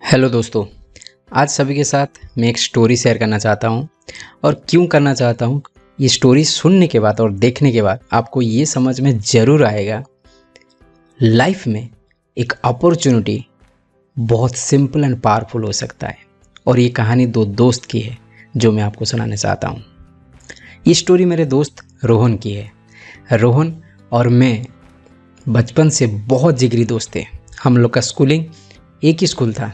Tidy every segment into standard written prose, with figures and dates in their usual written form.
Hello दोस्तों, आज सभी के साथ मैं एक स्टोरी शेयर करना चाहता हूँ। और क्यों करना चाहता हूँ, ये स्टोरी सुनने के बाद और देखने के बाद आपको ये समझ में ज़रूर आएगा। लाइफ में एक अपॉर्चुनिटी बहुत सिंपल एंड पावरफुल हो सकता है। और ये कहानी दो दोस्त की है जो मैं आपको सुनाना चाहता हूँ। ये स्टोरी मेरे दोस्त रोहन की है। रोहन और मैं बचपन से बहुत जिगरी दोस्त थे। हम लोग का स्कूलिंग एक ही स्कूल था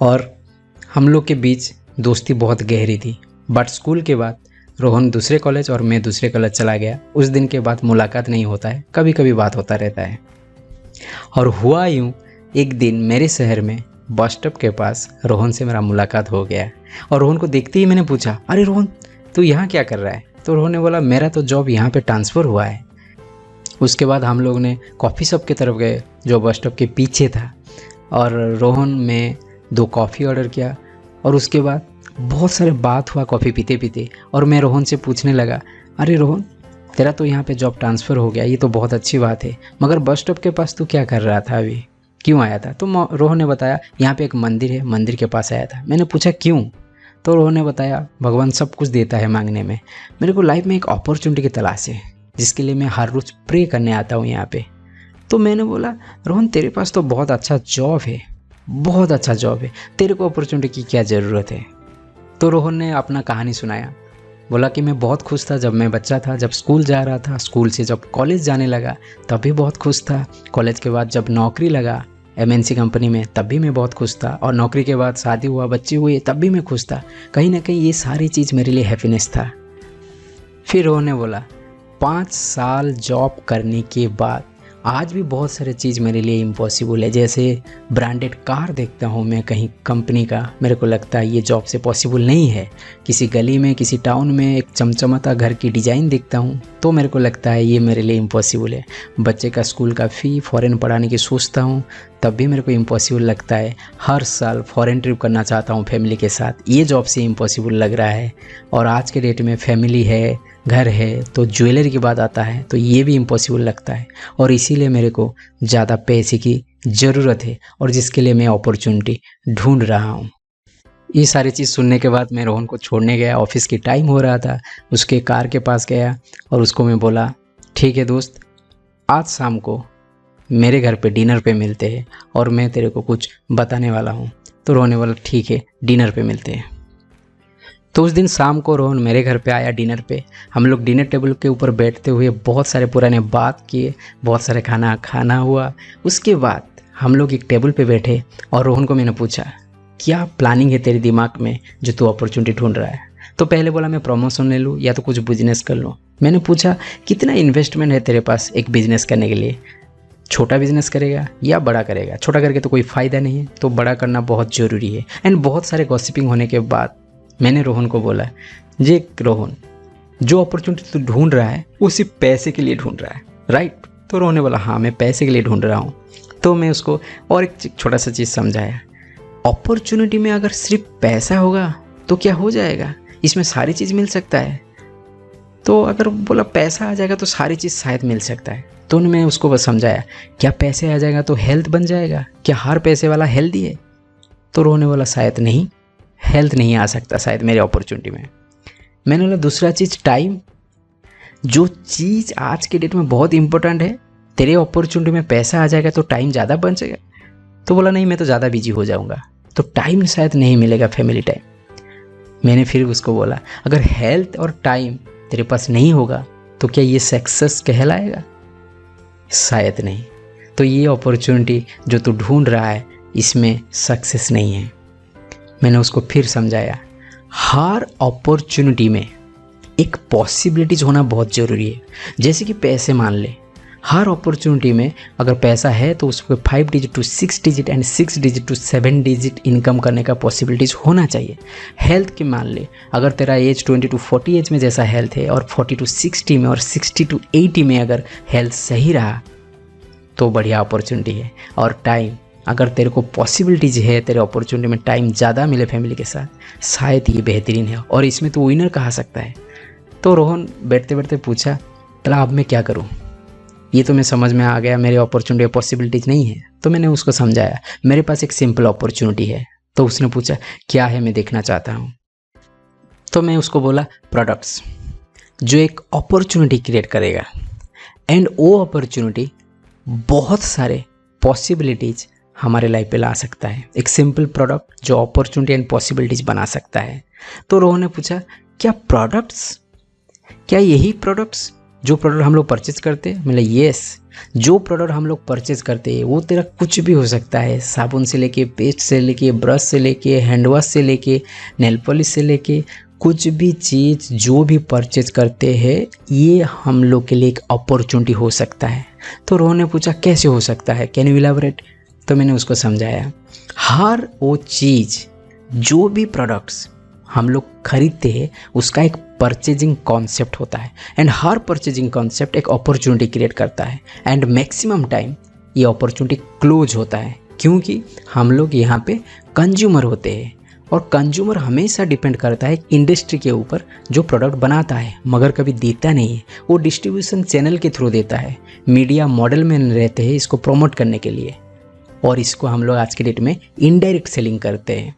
और हम लोग के बीच दोस्ती बहुत गहरी थी। बट स्कूल के बाद रोहन दूसरे कॉलेज और मैं दूसरे कॉलेज चला गया। उस दिन के बाद मुलाकात नहीं होता है, कभी कभी बात होता रहता है। और हुआ यूँ, एक दिन मेरे शहर में बस स्टॉप के पास रोहन से मेरा मुलाकात हो गया। और रोहन को देखते ही मैंने पूछा, अरे रोहन, तू यहाँ क्या कर रहा है? तो रोहन ने बोला, मेरा तो जॉब यहाँ पे ट्रांसफ़र हुआ है। उसके बाद हम लोग ने कॉफ़ी शॉप की तरफ गए जो बस स्टॉप के पीछे था। और रोहन में 2 कॉफ़ी ऑर्डर किया और उसके बाद बहुत सारे बात हुआ कॉफ़ी पीते पीते। और मैं रोहन से पूछने लगा, अरे रोहन, तेरा तो यहाँ पे जॉब ट्रांसफ़र हो गया, ये तो बहुत अच्छी बात है, मगर बस स्टॉप के पास तू क्या कर रहा था, अभी क्यों आया था? तो रोहन ने बताया, यहाँ पे एक मंदिर है, मंदिर के पास आया था। मैंने पूछा क्यों? तो रोहन ने बताया, भगवान सब कुछ देता है मांगने में, मेरे को लाइफ में एक अपॉर्चुनिटी की तलाश है जिसके लिए मैं हर रोज़ प्रे करने आता हूँ यहाँ पे। तो मैंने बोला, रोहन तेरे पास तो बहुत अच्छा जॉब है, बहुत अच्छा जॉब है, तेरे को अपॉर्चुनिटी की क्या ज़रूरत है? तो रोहन ने अपना कहानी सुनाया। बोला कि मैं बहुत खुश था जब मैं बच्चा था, जब स्कूल जा रहा था, स्कूल से जब कॉलेज जाने लगा तब भी बहुत खुश था, कॉलेज के बाद जब नौकरी लगा एमएनसी कंपनी में तब भी मैं बहुत खुश था, और नौकरी के बाद शादी हुआ, बच्चे हुए, तब भी मैं खुश था। कहीं ना कहीं ये सारी चीज़ मेरे लिए हैप्पीनेस था। फिर रोहन ने बोला, 5 साल जॉब करने के बाद आज भी बहुत सारे चीज़ मेरे लिए इम्पॉसिबल है। जैसे ब्रांडेड कार देखता हूँ मैं कहीं कंपनी का, मेरे को लगता है ये जॉब से पॉसिबल नहीं है। किसी गली में, किसी टाउन में एक चमचमाता घर की डिज़ाइन देखता हूँ तो मेरे को लगता है ये मेरे लिए इम्पॉसिबल है। बच्चे का स्कूल का फ़ी फ़ॉरेन पढ़ाने की सोचता हूँ तब भी मेरे को इम्पॉसिबल लगता है। हर साल फ़ॉरेन ट्रिप करना चाहता हूँ फैमिली के साथ, ये जॉब से इम्पॉसिबल लग रहा है। और आज के डेट में फैमिली है, घर है, तो ज्वेलरी की बात आता है तो ये भी इम्पॉसिबल लगता है। और इसीलिए मेरे को ज़्यादा पैसे की ज़रूरत है और जिसके लिए मैं अपॉर्चुनिटी ढूंढ रहा हूँ। ये सारी चीज़ सुनने के बाद मैं रोहन को छोड़ने गया। ऑफिस की टाइम हो रहा था, उसके कार के पास गया और उसको मैं बोला, ठीक है दोस्त, आज शाम को मेरे घर पे डिनर पे मिलते हैं और मैं तेरे को कुछ बताने वाला हूँ। तो रोहन ने बोला, ठीक है, डिनर पे मिलते हैं। तो उस दिन शाम को रोहन मेरे घर पे आया डिनर पे। हम लोग डिनर टेबल के ऊपर बैठते हुए बहुत सारे पुराने बात किए, बहुत सारे खाना हुआ। उसके बाद हम लोग एक टेबल पे बैठे और रोहन को मैंने पूछा, क्या प्लानिंग है तेरे दिमाग में जो तू अपॉर्चुनिटी ढूंढ रहा है? तो पहले बोला, मैं प्रमोशन ले लूँ या तो कुछ बिजनेस कर लूँ। मैंने पूछा, कितना इन्वेस्टमेंट है तेरे पास एक बिजनेस करने के लिए? छोटा बिजनेस करेगा या बड़ा करेगा? छोटा करके तो कोई फ़ायदा नहीं है, तो बड़ा करना बहुत ज़रूरी है। एंड बहुत सारे गॉसिपिंग होने के बाद मैंने रोहन को बोला, जी रोहन, जो अपॉर्चुनिटी तू ढूंढ रहा है वो सिर्फ पैसे के लिए ढूंढ रहा है, राइट? तो रोहन ने बोला, हाँ मैं पैसे के लिए ढूंढ रहा हूँ। तो मैं उसको और एक छोटा सा चीज़ समझाया, अपॉर्चुनिटी में अगर सिर्फ पैसा होगा तो क्या हो जाएगा, इसमें सारी चीज़ मिल सकता है। तो अगर बोला पैसा आ जाएगा तो सारी चीज़ शायद मिल सकता है। तो मैं उसको बस समझाया, क्या पैसे आ जाएगा तो हेल्थ बन जाएगा? क्या हर पैसे वाला हेल्दी है? तो रोहन ने बोला, शायद नहीं, हेल्थ नहीं आ सकता शायद मेरे अपॉर्चुनिटी में। मैंने बोला, दूसरा चीज़ टाइम, जो चीज़ आज के डेट में बहुत इंपॉर्टेंट है, तेरे अपॉर्चुनिटी में पैसा आ जाएगा तो टाइम ज़्यादा बन जाएगा। तो बोला, नहीं मैं तो ज़्यादा बिजी हो जाऊँगा, तो टाइम शायद नहीं मिलेगा, फैमिली टाइम। मैंने फिर उसको बोला, अगर हेल्थ और टाइम तेरे पास नहीं होगा तो क्या ये सक्सेस कहलाएगा? शायद नहीं। तो ये अपॉर्चुनिटी जो तू ढूंढ रहा है इसमें सक्सेस नहीं है। मैंने उसको फिर समझाया, हर अपॉर्चुनिटी में एक पॉसिबिलिटीज होना बहुत ज़रूरी है। जैसे कि पैसे मान ले, हर अपॉर्चुनिटी में अगर पैसा है तो उसको 5 digit to 6 digit and 6 digit to 7 digit income करने का पॉसिबिलिटीज़ होना चाहिए। हेल्थ के मान ले, अगर तेरा एज 20 टू 40 एज में जैसा हेल्थ है और 40 टू 60 में और 60 टू 80 में अगर हेल्थ सही रहा तो बढ़िया अपॉर्चुनिटी है। और टाइम, अगर तेरे को पॉसिबिलिटीज है तेरे अपॉर्चुनिटी में टाइम ज़्यादा मिले फैमिली के साथ, शायद ये बेहतरीन है और इसमें तो विनर कहा सकता है। तो रोहन बैठते बैठते पूछा, चला अब मैं क्या करूँ? ये तो मैं समझ में आ गया, मेरे अपॉर्चुनिटी पॉसिबिलिटीज नहीं है। तो मैंने उसको समझाया, मेरे पास एक सिंपल अपॉर्चुनिटी है, तो उसने पूछा क्या है, मैं देखना चाहता हूँ। तो मैं उसको बोला प्रोडक्ट्स, जो एक अपॉर्चुनिटी क्रिएट करेगा एंड वो अपॉर्चुनिटी बहुत सारे पॉसिबिलिटीज़ हमारे लाइफ पे ला सकता है। एक सिंपल प्रोडक्ट जो अपॉर्चुनिटी एंड पॉसिबिलिटीज़ बना सकता है। तो रोहन ने पूछा क्या प्रोडक्ट्स, क्या यही प्रोडक्ट्स जो प्रोडक्ट हम लोग परचेज करते हैं? मतलब येस, जो प्रोडक्ट हम लोग परचेज करते हैं वो तेरा कुछ भी हो सकता है, साबुन से लेके, पेस्ट से लेके, ब्रश से लेके, हैंड वॉश से लेके, नेल पॉलिश से लेके, कुछ भी चीज़ जो भी परचेज करते हैं ये हम लोग के लिए एक अपॉर्चुनिटी हो सकता है। तो रोहन ने पूछा कैसे हो सकता है, कैन यू इलैबोरेट? तो मैंने उसको समझाया हर वो चीज़, जो भी प्रोडक्ट्स हम लोग खरीदते हैं उसका एक परचेजिंग कॉन्सेप्ट होता है एंड हर परचेजिंग कॉन्सेप्ट एक अपॉर्चुनिटी क्रिएट करता है एंड मैक्सिमम टाइम ये अपॉर्चुनिटी क्लोज होता है, क्योंकि हम लोग यहाँ पे कंज्यूमर होते हैं और कंज्यूमर हमेशा डिपेंड करता है इंडस्ट्री के ऊपर जो प्रोडक्ट बनाता है, मगर कभी देता नहीं है। वो डिस्ट्रीब्यूशन चैनल के थ्रू देता है, मीडिया मॉडल में रहते हैं इसको प्रमोट करने के लिए, और इसको हम लोग आज के डेट में इनडायरेक्ट सेलिंग करते हैं।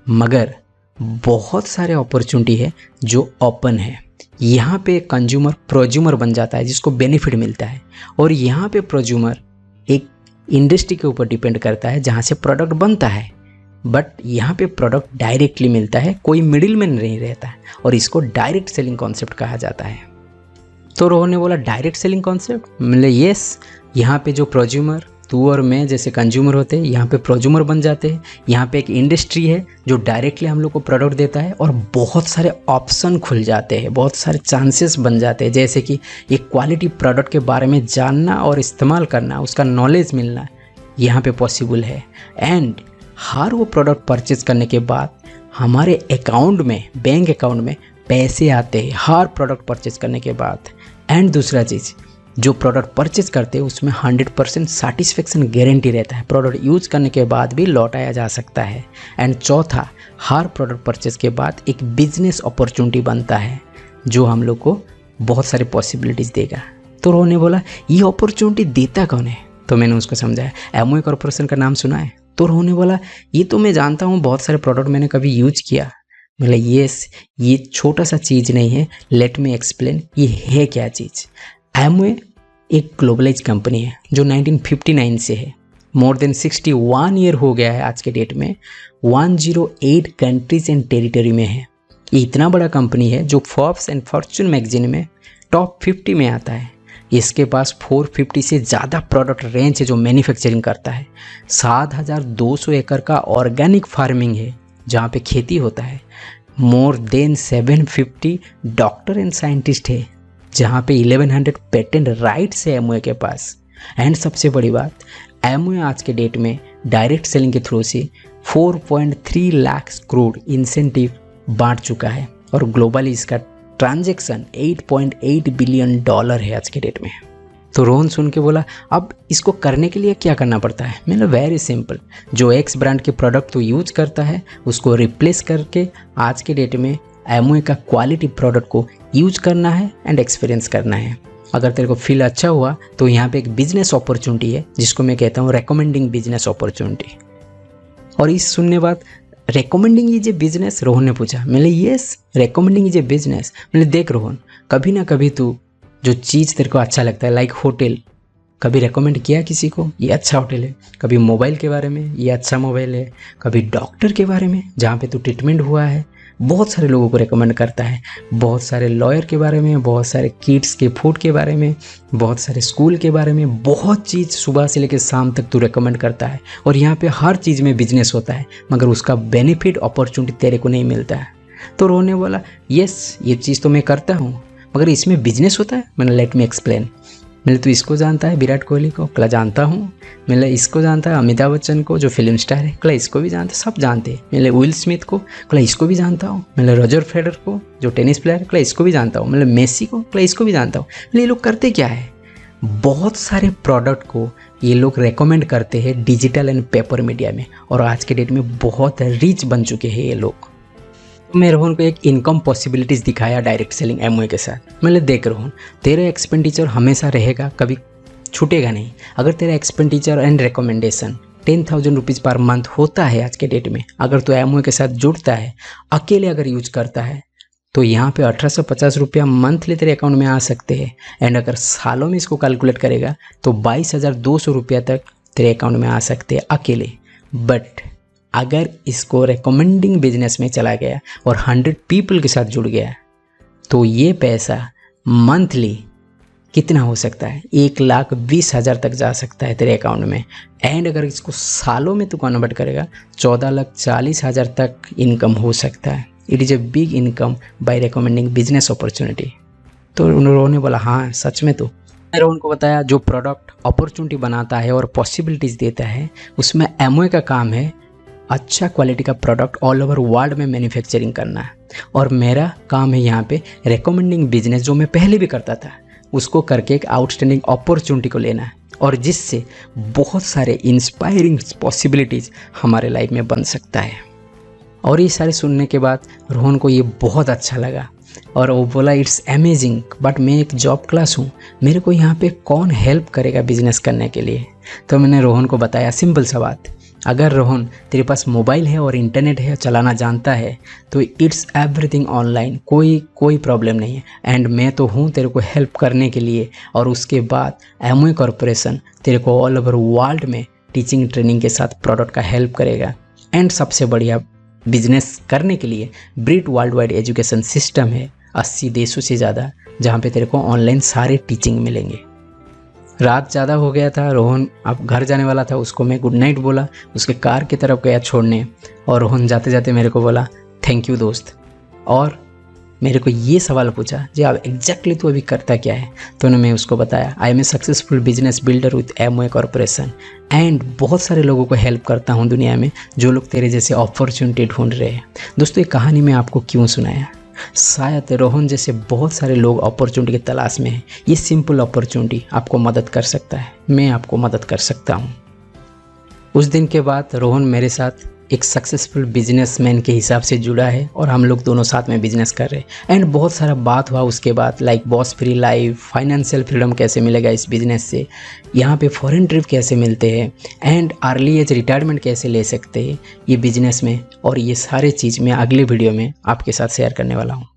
मगर बहुत सारे अपॉर्चुनिटी है जो ओपन है। यहाँ पे कंज्यूमर प्रोज्यूमर बन जाता है जिसको बेनिफिट मिलता है, और यहाँ पे प्रोज्यूमर एक इंडस्ट्री के ऊपर डिपेंड करता है जहाँ से प्रोडक्ट बनता है, बट यहाँ पे प्रोडक्ट डायरेक्टली मिलता है, कोई मिडिल मैन नहीं रहता है, और इसको डायरेक्ट सेलिंग कॉन्सेप्ट कहा जाता है। तो रोहन ने बोला डायरेक्ट सेलिंग कॉन्सेप्ट, मतलब येस, यहाँ पे जो प्रोज्यूमर, तू और मैं जैसे कंज्यूमर होते हैं, यहाँ पे प्रोज्यूमर बन जाते हैं। यहाँ पे एक इंडस्ट्री है जो डायरेक्टली हम लोग को प्रोडक्ट देता है, और बहुत सारे ऑप्शन खुल जाते हैं, बहुत सारे चांसेस बन जाते हैं, जैसे कि एक क्वालिटी प्रोडक्ट के बारे में जानना और इस्तेमाल करना, उसका नॉलेज मिलना यहाँ पे पॉसिबल है। एंड हर वो प्रोडक्ट परचेज करने के बाद हमारे अकाउंट में, बैंक अकाउंट में पैसे आते हैं हर प्रोडक्ट परचेज करने के बाद। एंड दूसरा चीज़, जो प्रोडक्ट परचेज करते हैं उसमें 100% सेटिस्फेक्शन गारंटी रहता है, प्रोडक्ट यूज करने के बाद भी लौटाया जा सकता है। एंड चौथा, हर प्रोडक्ट परचेज के बाद एक बिजनेस अपॉर्चुनिटी बनता है जो हम लोग को बहुत सारी पॉसिबिलिटीज़ देगा। तो रोहन बोला ये अपॉर्चुनिटी देता कौन है? तो मैंने उसको समझाया एमवे कॉर्पोरेशन का नाम सुना है? तो रोहन बोला ये तो मैं जानता हूँ, बहुत सारे प्रोडक्ट मैंने कभी यूज किया। मतलब येस, ये छोटा सा चीज़ नहीं है, लेट मी एक्सप्लेन ये है क्या चीज़। एमवे एक ग्लोबलाइज कंपनी है जो 1959 से है, मोर देन 61 ईयर हो गया है आज के डेट में, 108 कंट्रीज एंड टेरिटरी में है। ये इतना बड़ा कंपनी है जो फोर्ब्स एंड फॉर्च्यून मैगजीन में टॉप 50 में आता है। इसके पास 450 से ज़्यादा प्रोडक्ट रेंज है जो मैन्युफैक्चरिंग करता है। 7200 एकड़ का ऑर्गेनिक फार्मिंग है जहाँ पे खेती होता है। More than 750 doctor and scientist है जहाँ पे 1100 पेटेंट राइट्स है एमवे के पास। एंड सबसे बड़ी बात, एमवे आज के डेट में डायरेक्ट सेलिंग के थ्रू से 4.3 लाख करोड़ इंसेंटिव बांट चुका है, और ग्लोबली इसका ट्रांजैक्शन $8.8 बिलियन है आज के डेट में। तो रोहन सुन के बोला अब इसको करने के लिए क्या करना पड़ता है? मतलब वेरी सिंपल, जो एक्स ब्रांड के प्रोडक्ट तो यूज करता है उसको रिप्लेस करके आज के डेट में एमवे का क्वालिटी प्रोडक्ट को यूज करना है एंड एक्सपीरियंस करना है। अगर तेरे को फील अच्छा हुआ तो यहाँ पे एक बिजनेस अपॉर्चुनिटी है जिसको मैं कहता हूँ रेकमेंडिंग बिजनेस अपॉर्चुनिटी। और इस सुनने बाद recommending is a business, Rohan ने पूछा। मैंने yes, recommending is a business. मैंने देख रोहन, कभी ना कभी तू जो चीज़ तेरे को अच्छा लगता है, लाइक होटल, कभी रेकमेंड किया किसी को ये अच्छा होटल है, कभी मोबाइल के बारे में ये अच्छा मोबाइल है, कभी डॉक्टर के बारे में जहाँ पे तू ट्रीटमेंट हुआ है, बहुत सारे लोगों को रेकमेंड करता है, बहुत सारे लॉयर के बारे में, बहुत सारे किड्स के फूड के बारे में, बहुत सारे स्कूल के बारे में, बहुत चीज़ सुबह से लेकर शाम तक तू रेकमेंड करता है। और यहाँ पे हर चीज़ में बिजनेस होता है मगर उसका बेनिफिट अपॉर्चुनिटी तेरे को नहीं मिलता है। तो रोहन बोला यस, ये चीज़ तो मैं करता हूँ मगर इसमें बिजनेस होता है। मैंने लेट मी एक्सप्लेन। मैंने तू इसको जानता है विराट कोहली को? कला जानता हूँ। मैंने इसको जानता है अमिताभ बच्चन को जो फिल्म स्टार है? कला इसको भी जानता है, सब जानते हैं। मैंने विल स्मिथ को? कला इसको भी जानता हूँ। मैंने रॉजर फेडरर को जो टेनिस प्लेयर है? कला इसको भी जानता हूँ। मैंने मेसी को? कला इसको भी जानता हूँ। ये लोग करते क्या है, बहुत सारे प्रोडक्ट को ये लोग रेकमेंड करते हैं डिजिटल एंड पेपर मीडिया में, और आज के डेट में बहुत रिच बन चुके हैं ये लोग। मैं रोहन को एक इनकम पॉसिबिलिटीज़ दिखाया डायरेक्ट सेलिंग एमवे के साथ। मैंने देख रोहन, तेरा एक्सपेंडिचर हमेशा रहेगा, कभी छूटेगा नहीं। अगर तेरा expenditure and recommendation 10,000 rupees per month होता है आज के डेट में। अगर तो एमओए के साथ जुड़ता है, अकेले अगर यूज करता है, तो यहाँ पे 1850 रुपया मंथली तेरे अकाउंट में आ सकते हैं। एंड अगर सालों में इसको कैलकुलेट करेगा तो 22,200 रुपया तक तेरे अकाउंट में आ सकते हैं अकेले। बट अगर इसको रिकमेंडिंग बिजनेस में चला गया और 100 पीपल के साथ जुड़ गया, तो ये पैसा मंथली कितना हो सकता है? 1,20,000 तक जा सकता है तेरे अकाउंट में। एंड अगर इसको सालों में तू कन्वर्ट करेगा, 14,40,000 तक इनकम हो सकता है। It is a big income by recommending business opportunity. तो उन्होंने बोला हाँ सच में। तो मैंने उनको बताया जो प्रोडक्ट अपॉर्चुनिटी बनाता है और पॉसिबिलिटीज़ देता है, उसमें एमओए का काम है अच्छा क्वालिटी का प्रोडक्ट ऑल ओवर वर्ल्ड में मैन्युफैक्चरिंग करना है। और मेरा काम है यहाँ पे रिकमेंडिंग बिजनेस, जो मैं पहले भी करता था, उसको करके एक आउटस्टैंडिंग अपॉर्चुनिटी को लेना है, और जिससे बहुत सारे इंस्पायरिंग पॉसिबिलिटीज़ हमारे लाइफ में बन सकता है। और ये सारे सुनने के बाद रोहन को ये बहुत अच्छा लगा और वो बोला इट्स अमेजिंग, बट मैं एक जॉब क्लास हूँ, मेरे को यहाँ पे कौन हेल्प करेगा बिजनेस करने के लिए। तो मैंने रोहन को बताया सिंपल सा बात, अगर रोहन तेरे पास मोबाइल है और इंटरनेट है, चलाना जानता है, तो इट्स एवरीथिंग ऑनलाइन, कोई प्रॉब्लम नहीं है। एंड मैं तो हूँ तेरे को हेल्प करने के लिए। और उसके बाद एमओए कॉरपोरेशन तेरे को ऑल ओवर वर्ल्ड में टीचिंग ट्रेनिंग के साथ प्रोडक्ट का हेल्प करेगा। एंड सबसे बढ़िया बिजनेस करने के लिए ब्रिट वर्ल्ड वाइड एजुकेशन सिस्टम है 80 देशों से ज़्यादा, जहाँ पे तेरे को ऑनलाइन सारे टीचिंग मिलेंगे। रात ज़्यादा हो गया था, रोहन अब घर जाने वाला था, उसको मैं गुड नाइट बोला, उसके कार की तरफ गया छोड़ने, और रोहन जाते जाते मेरे को बोला थैंक यू दोस्त। और मेरे को ये सवाल पूछा जी आप एग्जैक्टली तो अभी करता क्या है। तो मैं उसको बताया I am a successful business builder with MOA corporation, and बहुत सारे लोगों को हेल्प करता हूँ दुनिया में जो लोग तेरे जैसे अपॉर्चुनिटी ढूंढ रहे हैं। दोस्तों ये कहानी मैं आपको क्यों सुनाया, शायद रोहन जैसे बहुत सारे लोग अपॉर्चुनिटी की तलाश में हैं। ये सिंपल अपॉर्चुनिटी आपको मदद कर सकता है, मैं आपको मदद कर सकता हूँ। उस दिन के बाद रोहन मेरे साथ एक सक्सेसफुल बिजनेसमैन के हिसाब से जुड़ा है और हम लोग दोनों साथ में बिजनेस कर रहे हैं। एंड बहुत सारा बात हुआ उसके बाद, like boss free life, financial freedom कैसे मिलेगा इस बिज़नेस से, यहाँ पे फॉरेन ट्रिप कैसे मिलते हैं, एंड अर्ली एज रिटायरमेंट कैसे ले सकते हैं ये बिज़नेस में। और ये सारे चीज़ मैं अगले वीडियो में आपके साथ शेयर करने वाला हूँ।